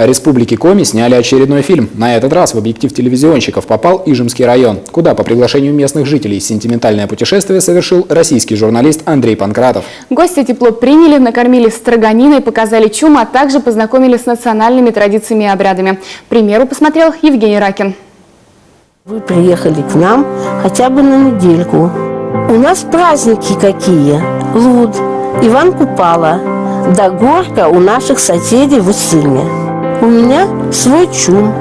О республике Коми сняли очередной фильм. На этот раз в объектив телевизионщиков попал Ижемский район, куда по приглашению местных жителей сентиментальное путешествие совершил российский журналист Андрей Панкратов. Гости тепло приняли, накормили строганиной, показали чум, а также познакомили с национальными традициями и обрядами. Примеру посмотрел Евгений Ракин. Вы приехали к нам хотя бы на недельку. У нас праздники какие. Луд, Иван Купала, да горка у наших соседей в Усыльме. У меня свой чум.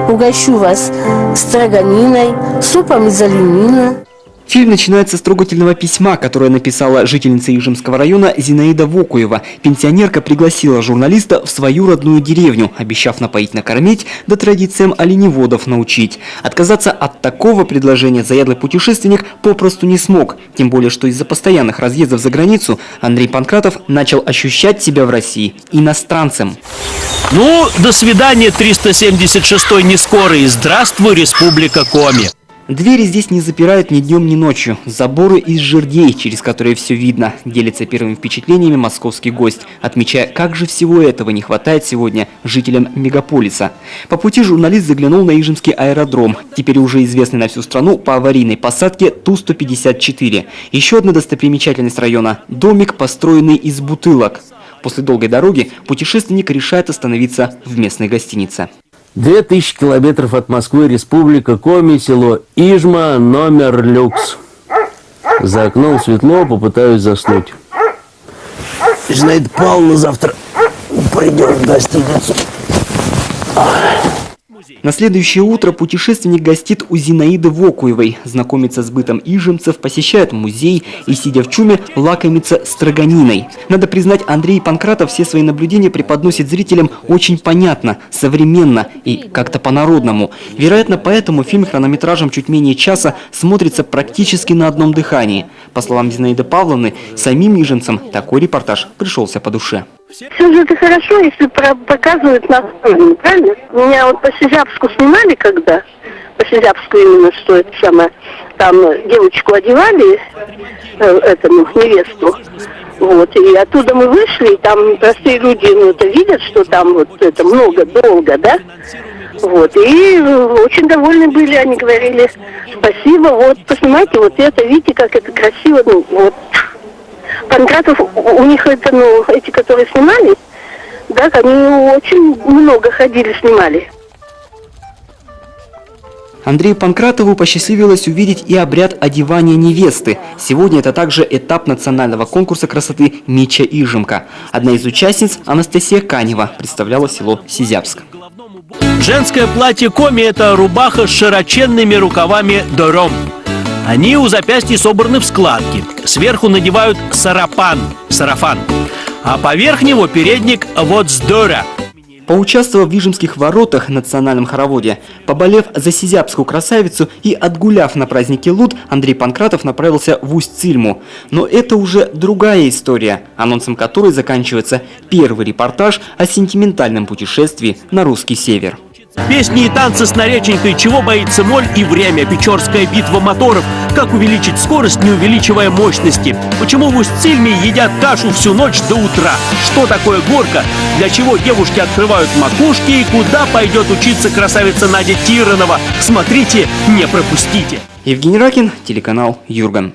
Угощу вас строганиной, супом из оленины. Фильм начинается с трогательного письма, которое написала жительница Ижемского района Зинаида Вокуева. Пенсионерка пригласила журналиста в свою родную деревню, обещав напоить, накормить, да традициям оленеводов научить. Отказаться от такого предложения заядлый путешественник попросту не смог. Тем более, что из-за постоянных разъездов за границу Андрей Панкратов начал ощущать себя в России иностранцем. Ну, до свидания, 376-й нескорый. Здравствуй, Республика Коми. Двери здесь не запирают ни днем, ни ночью. Заборы из жердей, через которые все видно. Делится первыми впечатлениями московский гость, отмечая, как же всего этого не хватает сегодня жителям мегаполиса. По пути журналист заглянул на Ижемский аэродром, теперь уже известный на всю страну по аварийной посадке Ту-154. Еще одна достопримечательность района – домик, построенный из бутылок. После долгой дороги путешественник решает остановиться в местной гостинице. 2000 километров от Москвы, Республика Коми, село Ижма, номер люкс. За окном светло, попытаюсь заснуть. Зинаида Павловна завтра пойдет в гостиницу. На следующее утро путешественник гостит у Зинаиды Вокуевой, знакомится с бытом ижемцев, посещает музей и, сидя в чуме, лакомится строганиной. Надо признать, Андрей Панкратов все свои наблюдения преподносит зрителям очень понятно, современно и как-то по-народному. Вероятно, поэтому фильм хронометражем чуть менее часа смотрится практически на одном дыхании. По словам Зинаиды Павловны, самим ижемцам такой репортаж пришелся по душе. Все же это хорошо, если показывают на сцене, правильно? Меня вот по Сизяпску снимали когда, по Сизяпску именно, что это самое, там девочку одевали, этому, невесту, вот, и оттуда мы вышли, и там простые люди, ну, это видят, что там вот это много, долго, да, вот, и очень довольны были, они говорили, спасибо, вот, поснимайте, вот это, видите, как это красиво, ну, вот. Панкратов, у них это, ну, эти, которые снимали, да, они очень много ходили, снимали. Андрею Панкратову посчастливилось увидеть и обряд одевания невесты. Сегодня это также этап национального конкурса красоты «Меча Ижемка». Одна из участниц, Анастасия Канева, представляла село Сизяпск. Женское платье Коми – это рубаха с широченными рукавами дором. Они у запястья собраны в складки. Сверху надевают сарафан, а поверх него передник водздора. Поучаствовав в Ижемских воротах национальном хороводе, поболев за сизяпскую красавицу и отгуляв на празднике Луд, Андрей Панкратов направился в Усть-Цильму. Но это уже другая история, анонсом которой заканчивается первый репортаж о сентиментальном путешествии на русский север. Песни и танцы с нареченькой «Чего боится моль» и «Время», «Печорская битва моторов», «Как увеличить скорость, не увеличивая мощности», «Почему в Усть-Цильме едят кашу всю ночь до утра», «Что такое горка», «Для чего девушки открывают макушки» и «Куда пойдет учиться красавица Надя Тиронова». Смотрите, не пропустите. Евгений Ракин, телеканал Юрган.